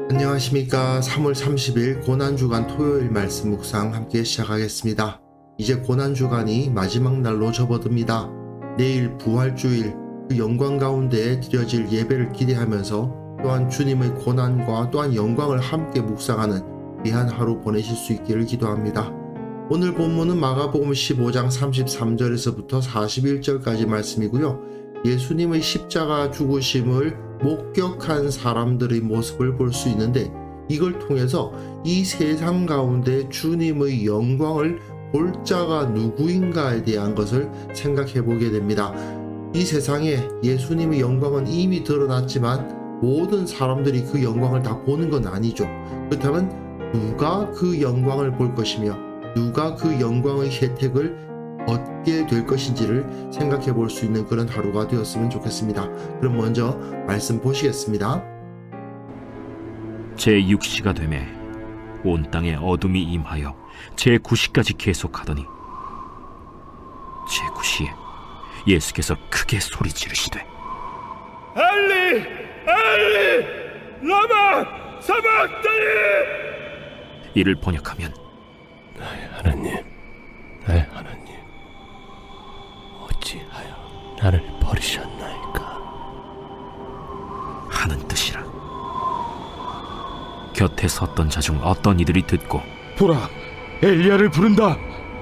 안녕하십니까. 3월 30일 고난주간 토요일 말씀 묵상 함께 시작하겠습니다. 이제 고난주간이 마지막 날로 접어듭니다. 내일 부활주일 그 영광 가운데 드려질 예배를 기대하면서 또한 주님의 고난과 또한 영광을 함께 묵상하는 귀한 하루 보내실 수 있기를 기도합니다. 오늘 본문은 마가복음 15장 33절에서부터 41절까지 말씀이고요. 예수님의 십자가 죽으심을 목격한 사람들의 모습을 볼 수 있는데, 이걸 통해서 이 세상 가운데 주님의 영광을 볼 자가 누구인가에 대한 것을 생각해 보게 됩니다. 이 세상에 예수님의 영광은 이미 드러났지만 모든 사람들이 그 영광을 다 보는 건 아니죠. 그렇다면 누가 그 영광을 볼 것이며 누가 그 영광의 혜택을 얻게 될 것인지를 생각해 볼 수 있는 그런 하루가 되었으면 좋겠습니다. 그럼 먼저 말씀 보시겠습니다. 제6시가 되매 온 땅에 어둠이 임하여 제9시까지 계속하더니 제9시에 예수께서 크게 소리 지르시되 엘리 엘리 라마 사박다니. 이를 번역하면 나의 하나님, 나의 하나님, 어찌하여 나를 버리셨나이까 하는 뜻이라. 곁에 섰던 자 중 어떤 이들이 듣고 보라, 엘리야를 부른다.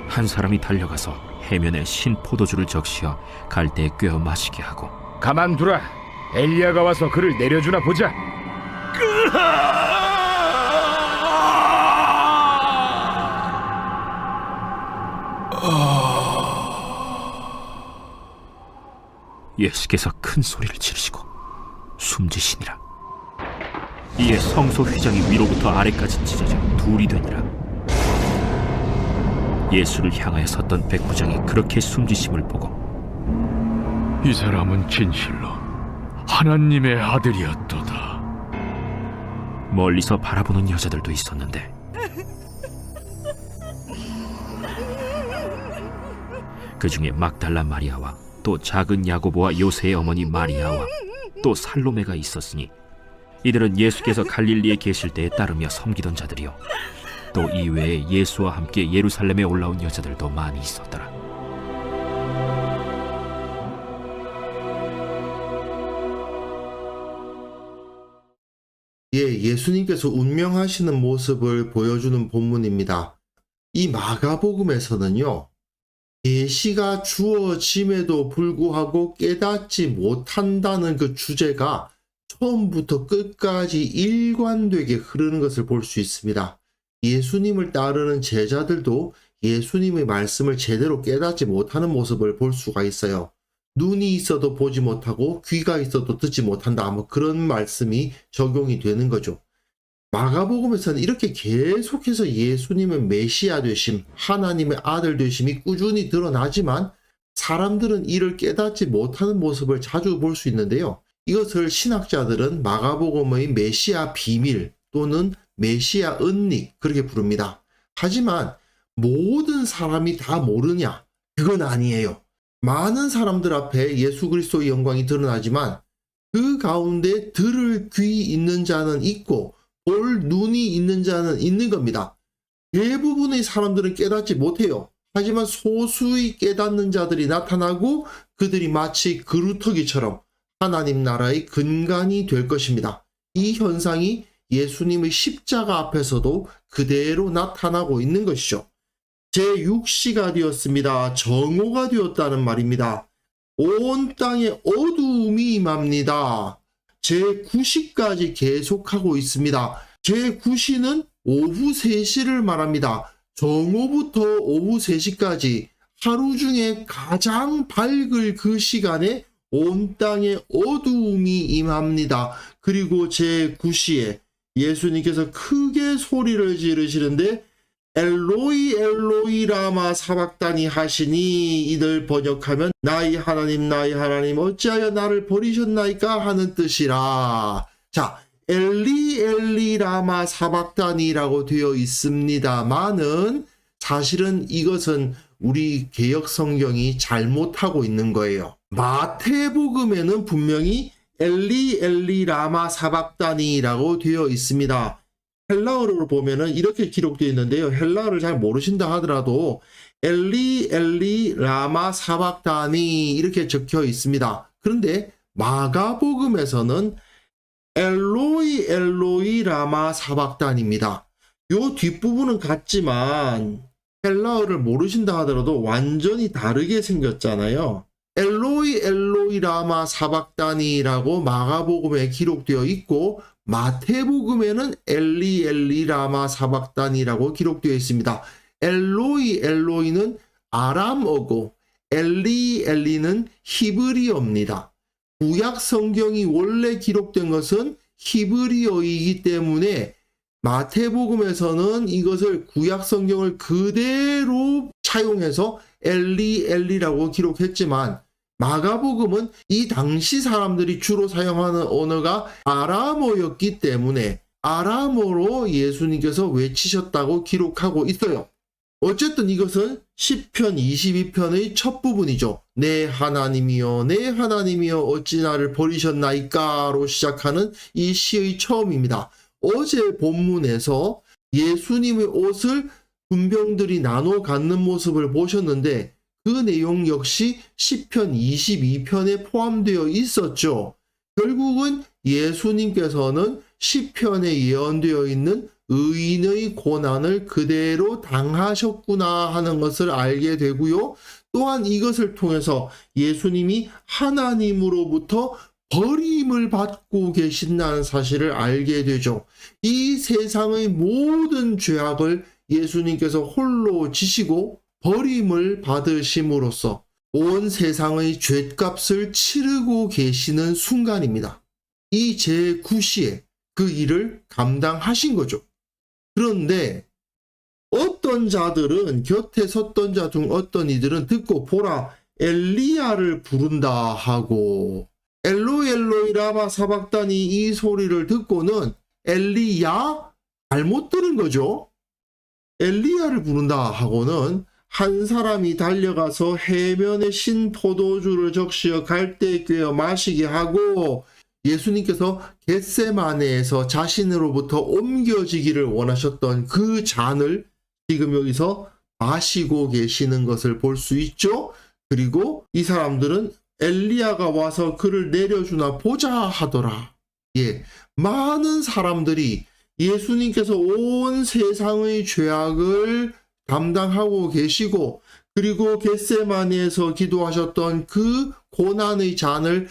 한 사람이 달려가서 해면에 신 포도주를 적시어 갈대에 꿰어 마시게 하고 가만두라, 엘리야가 와서 그를 내려주나 보자. 예수께서 큰 소리를 지르시고 숨지시니라. 이에 성소 휘장이 위로부터 아래까지 찢어져 둘이 되니라. 예수를 향하여 섰던 백부장이 그렇게 숨지심을 보고 이 사람은 진실로 하나님의 아들이었도다. 멀리서 바라보는 여자들도 있었는데 그 중에 막달라 마리아와 또 작은 야고보와 요새의 어머니 마리아와 또 살로메가 있었으니 이들은 예수께서 갈릴리에 계실 때에 따르며 섬기던 자들이요 또 이외에 예수와 함께 예루살렘에 올라온 여자들도 많이 있었더라. 예수님께서 운명하시는 모습을 보여주는 본문입니다. 이 마가복음에서는요, 계시가 주어짐에도 불구하고 깨닫지 못한다는 그 주제가 처음부터 끝까지 일관되게 흐르는 것을 볼 수 있습니다. 예수님을 따르는 제자들도 예수님의 말씀을 제대로 깨닫지 못하는 모습을 볼 수가 있어요. 눈이 있어도 보지 못하고 귀가 있어도 듣지 못한다, 뭐 그런 말씀이 적용이 되는 거죠. 마가복음에서는 이렇게 계속해서 예수님의 메시아 되심, 하나님의 아들 되심이 꾸준히 드러나지만 사람들은 이를 깨닫지 못하는 모습을 자주 볼 수 있는데요. 이것을 신학자들은 마가복음의 메시아 비밀 또는 메시아 은닉, 그렇게 부릅니다. 하지만 모든 사람이 다 모르냐? 그건 아니에요. 많은 사람들 앞에 예수 그리스도의 영광이 드러나지만 그 가운데 들을 귀 있는 자는 있고 볼 눈이 있는 자는 있는 겁니다. 대부분의 사람들은 깨닫지 못해요. 하지만 소수의 깨닫는 자들이 나타나고 그들이 마치 그루터기처럼 하나님 나라의 근간이 될 것입니다. 이 현상이 예수님의 십자가 앞에서도 그대로 나타나고 있는 것이죠. 제6시가 되었습니다. 정오가 되었다는 말입니다. 온 땅에 어두움이 임합니다. 제9시까지 계속하고 있습니다. 제9시는 오후 3시를 말합니다. 정오부터 오후 3시까지 하루 중에 가장 밝을 그 시간에 온 땅에 어두움이 임합니다. 그리고 제9시에 예수님께서 크게 소리를 지르시는데 엘로이 엘로이 라마 사박다니 하시니, 이들 번역하면 나의 하나님 어찌하여 나를 버리셨나이까 하는 뜻이라. 자, 엘리 엘리 라마 사박다니라고 되어 있습니다만은 사실은 이것은 우리 개역 성경이 잘못하고 있는 거예요. 마태복음에는 분명히 엘리 엘리 라마 사박다니라고 되어 있습니다. 헬라어로 보면은 이렇게 기록되어 있는데요. 헬라어를 잘 모르신다 하더라도 엘리 엘리 라마 사박다니 이렇게 적혀 있습니다. 그런데 마가복음에서는 엘로이 엘로이 라마 사박단입니다. 요 뒷부분은 같지만 헬라어를 모르신다 하더라도 완전히 다르게 생겼잖아요. 엘로이 엘로이 라마 사박단이라고 마가복음에 기록되어 있고 마태복음에는 엘리 엘리 라마 사박단이라고 기록되어 있습니다. 엘로이 엘로이는 아람어고 엘리 엘리는 히브리어입니다. 구약 성경이 원래 기록된 것은 히브리어이기 때문에 마태복음에서는 이것을 구약 성경을 그대로 차용해서 엘리 엘리라고 기록했지만 마가복음은 이 당시 사람들이 주로 사용하는 언어가 아람어였기 때문에 아람어로 예수님께서 외치셨다고 기록하고 있어요. 어쨌든 이것은 시편 22편의 첫 부분이죠. 내 하나님이여 내 하나님이여 어찌 나를 버리셨나이까로 시작하는 이 시의 처음입니다. 어제 본문에서 예수님의 옷을 군병들이 나눠 갖는 모습을 보셨는데 그 내용 역시 시편 22편에 포함되어 있었죠. 결국은 예수님께서는 시편에 예언되어 있는 의인의 고난을 그대로 당하셨구나 하는 것을 알게 되고요. 또한 이것을 통해서 예수님이 하나님으로부터 버림을 받고 계신다는 사실을 알게 되죠. 이 세상의 모든 죄악을 예수님께서 홀로 지시고 버림을 받으심으로써 온 세상의 죗값을 치르고 계시는 순간입니다. 이 제9시에 그 일을 감당하신 거죠. 그런데 어떤 자들은 곁에 섰던 자 중 어떤 이들은 듣고 보라 엘리야를 부른다 하고 엘로이 엘로이 라마 사박다니 이 소리를 듣고는 엘리야? 잘못 들은 거죠. 엘리야를 부른다 하고는 한 사람이 달려가서 해변에 신 포도주를 적시어 갈대에 꿰어 마시게 하고 예수님께서 겟세마네에서 자신으로부터 옮겨지기를 원하셨던 그 잔을 지금 여기서 마시고 계시는 것을 볼 수 있죠. 그리고 이 사람들은 엘리야가 와서 그를 내려주나 보자 하더라. 많은 사람들이 예수님께서 온 세상의 죄악을 담당하고 계시고 그리고 겟세마네에서 기도하셨던 그 고난의 잔을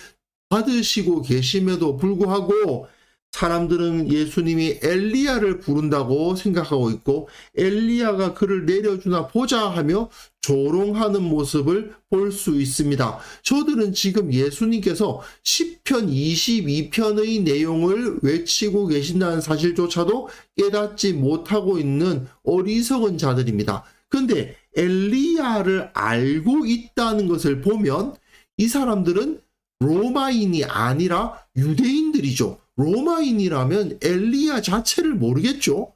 받으시고 계심에도 불구하고 사람들은 예수님이 엘리야를 부른다고 생각하고 있고 엘리야가 그를 내려주나 보자 하며 조롱하는 모습을 볼 수 있습니다. 저들은 지금 예수님께서 시편 22편의 내용을 외치고 계신다는 사실조차도 깨닫지 못하고 있는 어리석은 자들입니다. 그런데 엘리야를 알고 있다는 것을 보면 이 사람들은 로마인이 아니라 유대인들이죠. 로마인이라면 엘리야 자체를 모르겠죠.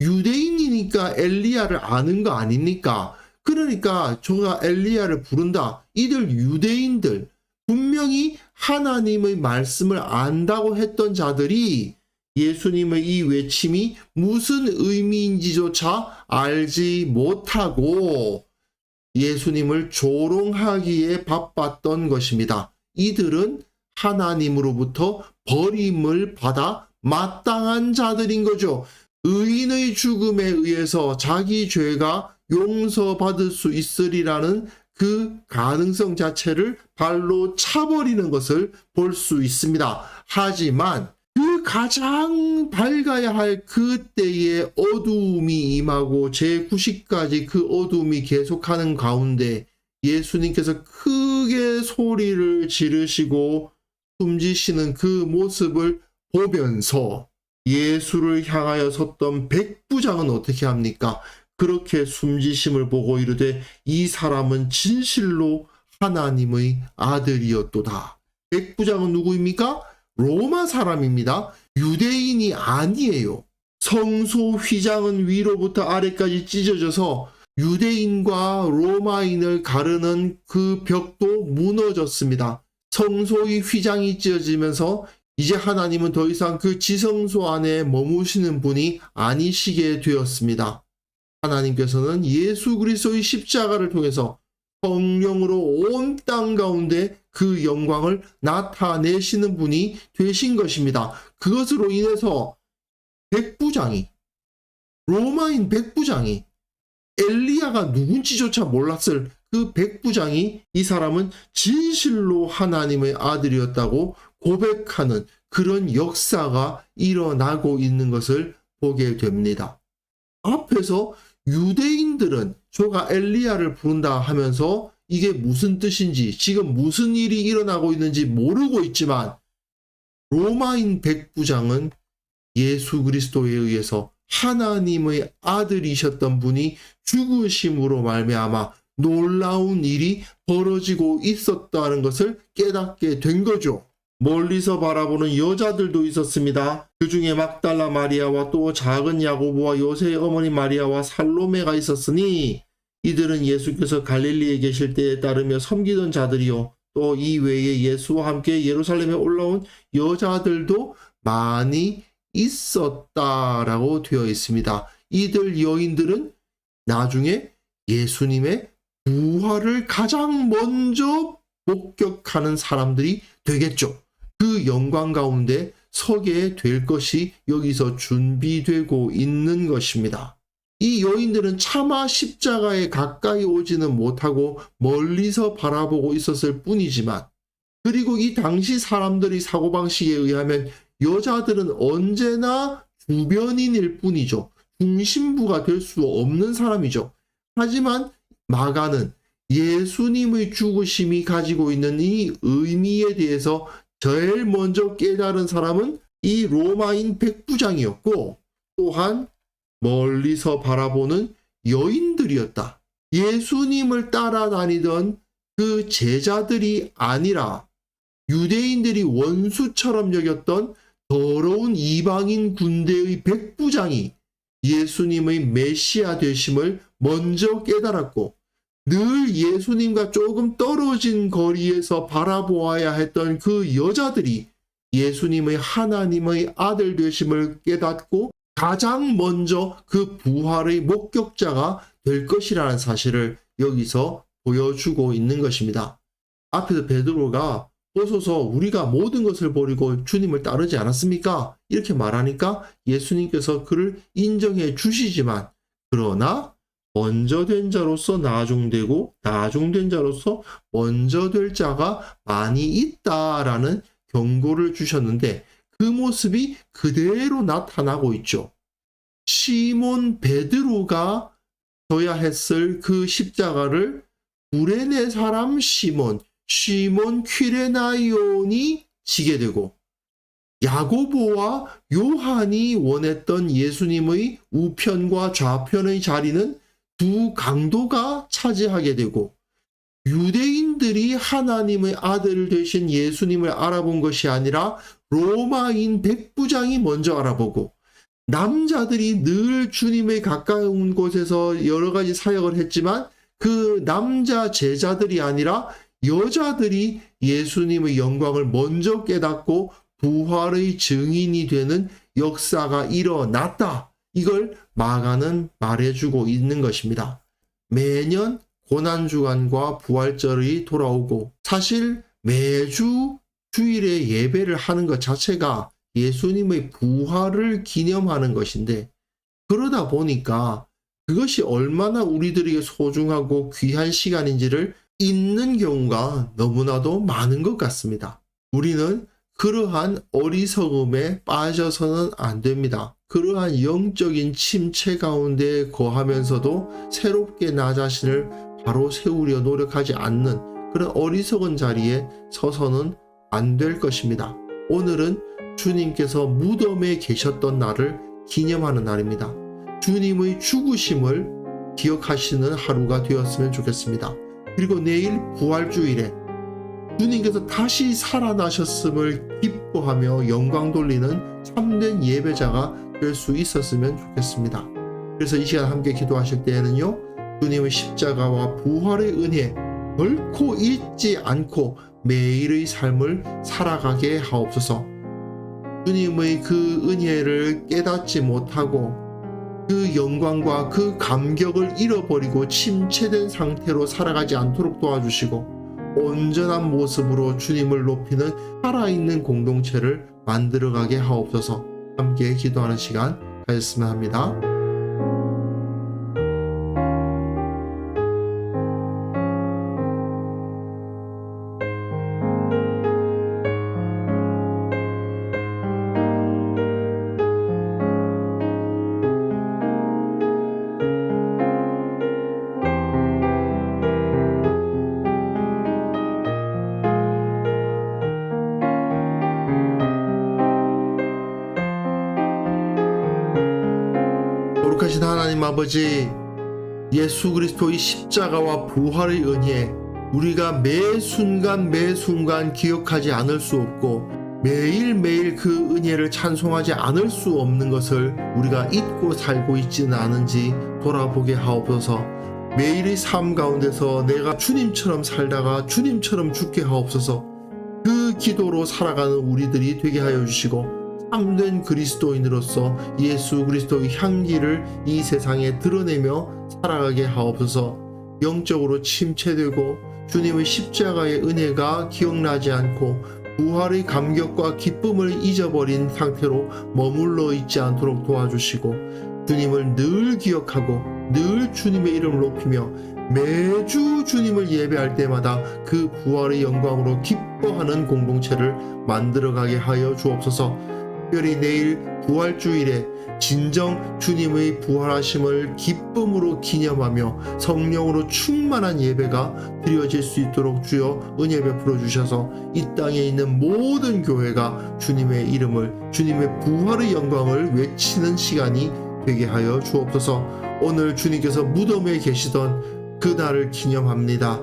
유대인이니까 엘리야를 아는 거 아닙니까? 그러니까 저가 엘리야를 부른다. 이들 유대인들 분명히 하나님의 말씀을 안다고 했던 자들이 예수님의 이 외침이 무슨 의미인지조차 알지 못하고 예수님을 조롱하기에 바빴던 것입니다. 이들은 하나님으로부터 버림을 받아 마땅한 자들인 거죠. 의인의 죽음에 의해서 자기 죄가 용서받을 수 있으리라는 그 가능성 자체를 발로 차버리는 것을 볼 수 있습니다. 하지만 그 가장 밝아야 할 그때에 어두움이 임하고 제9시까지 그 어두움이 계속하는 가운데 예수님께서 크게 소리를 지르시고 숨지시는 그 모습을 보면서 예수를 향하여 섰던 백부장은 어떻게 합니까? 그렇게 숨지심을 보고 이르되 이 사람은 진실로 하나님의 아들이었도다. 백부장은 누구입니까? 로마 사람입니다. 유대인이 아니에요. 성소 휘장은 위로부터 아래까지 찢어져서 유대인과 로마인을 가르는 그 벽도 무너졌습니다. 성소의 휘장이 찢어지면서 이제 하나님은 더 이상 그 지성소 안에 머무시는 분이 아니시게 되었습니다. 하나님께서는 예수 그리스도의 십자가를 통해서 성령으로 온 땅 가운데 그 영광을 나타내시는 분이 되신 것입니다. 그것으로 인해서 백부장이, 로마인 백부장이, 엘리야가 누군지조차 몰랐을 그 백부장이 이 사람은 진실로 하나님의 아들이었다고 고백하는 그런 역사가 일어나고 있는 것을 보게 됩니다. 앞에서 유대인들은 저가 엘리야를 부른다 하면서 이게 무슨 뜻인지, 지금 무슨 일이 일어나고 있는지 모르고 있지만, 로마인 백부장은 예수 그리스도에 의해서 하나님의 아들이셨던 분이 죽으심으로 말미암아 놀라운 일이 벌어지고 있었다는 것을 깨닫게 된 거죠. 멀리서 바라보는 여자들도 있었습니다. 그 중에 막달라 마리아와 또 작은 야고보와 요새의 어머니 마리아와 살로메가 있었으니 이들은 예수께서 갈릴리에 계실 때에 따르며 섬기던 자들이요, 또 이 외에 예수와 함께 예루살렘에 올라온 여자들도 많이 있었다라고 되어 있습니다. 이들 여인들은 나중에 예수님의 부활을 가장 먼저 목격하는 사람들이 되겠죠. 그 영광 가운데 서게 될 것이 여기서 준비되고 있는 것입니다. 이 여인들은 차마 십자가에 가까이 오지는 못하고 멀리서 바라보고 있었을 뿐이지만, 그리고 이 당시 사람들의 사고방식에 의하면 여자들은 언제나 주변인일 뿐이죠. 중심부가 될 수 없는 사람이죠. 하지만 마가는 예수님의 죽으심이 가지고 있는 이 의미에 대해서 제일 먼저 깨달은 사람은 이 로마인 백부장이었고, 또한 멀리서 바라보는 여인들이었다. 예수님을 따라다니던 그 제자들이 아니라 유대인들이 원수처럼 여겼던 더러운 이방인 군대의 백부장이 예수님의 메시아 되심을 먼저 깨달았고, 늘 예수님과 조금 떨어진 거리에서 바라보아야 했던 그 여자들이 예수님의 하나님의 아들 되심을 깨닫고 가장 먼저 그 부활의 목격자가 될 것이라는 사실을 여기서 보여주고 있는 것입니다. 앞에서 베드로가 보소서 우리가 모든 것을 버리고 주님을 따르지 않았습니까? 이렇게 말하니까 예수님께서 그를 인정해 주시지만, 그러나 먼저 된 자로서 나중되고 나중된 자로서 먼저 될 자가 많이 있다라는 경고를 주셨는데, 그 모습이 그대로 나타나고 있죠. 시몬 베드로가 져야 했을 그 십자가를 구레네 사람 시몬 퀴레나이온이 지게 되고, 야고보와 요한이 원했던 예수님의 우편과 좌편의 자리는 두 강도가 차지하게 되고, 유대인들이 하나님의 아들 되신 예수님을 알아본 것이 아니라 로마인 백부장이 먼저 알아보고, 남자들이 늘 주님의 가까운 곳에서 여러 가지 사역을 했지만 그 남자 제자들이 아니라 여자들이 예수님의 영광을 먼저 깨닫고 부활의 증인이 되는 역사가 일어났다. 이걸 마가는 말해주고 있는 것입니다. 매년 고난주간과 부활절이 돌아오고, 사실 매주 주일에 예배를 하는 것 자체가 예수님의 부활을 기념하는 것인데, 그러다 보니까 그것이 얼마나 우리들에게 소중하고 귀한 시간인지를 잊는 경우가 너무나도 많은 것 같습니다. 우리는 그러한 어리석음에 빠져서는 안 됩니다. 그러한 영적인 침체 가운데 거하면서도 새롭게 나 자신을 바로 세우려 노력하지 않는 그런 어리석은 자리에 서서는 안 될 것입니다. 오늘은 주님께서 무덤에 계셨던 날을 기념하는 날입니다. 주님의 죽으심을 기억하시는 하루가 되었으면 좋겠습니다. 그리고 내일 부활주일에 주님께서 다시 살아나셨음을 기뻐하며 영광 돌리는 참된 예배자가 될 수 있었으면 좋겠습니다. 그래서 이 시간 함께 기도하실 때에는요, 주님의 십자가와 부활의 은혜 결코 잊지 않고 매일의 삶을 살아가게 하옵소서. 주님의 그 은혜를 깨닫지 못하고 그 영광과 그 감격을 잃어버리고 침체된 상태로 살아가지 않도록 도와주시고 온전한 모습으로 주님을 높이는 살아있는 공동체를 만들어가게 하옵소서. 함께 기도하는 시간 가졌으면 합니다. 거룩하신 하나님 아버지, 예수 그리스도의 십자가와 부활의 은혜, 우리가 매 순간 기억하지 않을 수 없고 매일매일 그 은혜를 찬송하지 않을 수 없는 것을 우리가 잊고 살고 있지는 않은지 돌아보게 하옵소서. 매일의 삶 가운데서 내가 주님처럼 살다가 주님처럼 죽게 하옵소서. 그 기도로 살아가는 우리들이 되게 하여 주시고 참된 그리스도인으로서 예수 그리스도의 향기를 이 세상에 드러내며 살아가게 하옵소서. 영적으로 침체되고 주님의 십자가의 은혜가 기억나지 않고 부활의 감격과 기쁨을 잊어버린 상태로 머물러 있지 않도록 도와주시고 주님을 늘 기억하고 늘 주님의 이름을 높이며 매주 주님을 예배할 때마다 그 부활의 영광으로 기뻐하는 공동체를 만들어가게 하여 주옵소서. 특별히 내일 부활주일에 진정 주님의 부활하심을 기쁨으로 기념하며 성령으로 충만한 예배가 드려질 수 있도록 주여 은혜 베풀어 주셔서 이 땅에 있는 모든 교회가 주님의 이름을, 주님의 부활의 영광을 외치는 시간이 되게 하여 주옵소서. 오늘 주님께서 무덤에 계시던 그날을 기념합니다.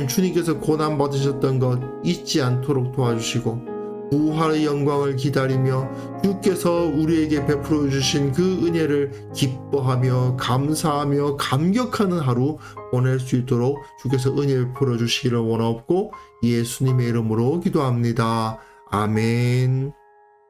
주님께서 고난 받으셨던 것 잊지 않도록 도와주시고 부활의 영광을 기다리며 주께서 우리에게 베풀어 주신 그 은혜를 기뻐하며 감사하며 감격하는 하루 보낼 수 있도록 주께서 은혜 베풀어 주시기를 원하옵고 예수님의 이름으로 기도합니다. 아멘.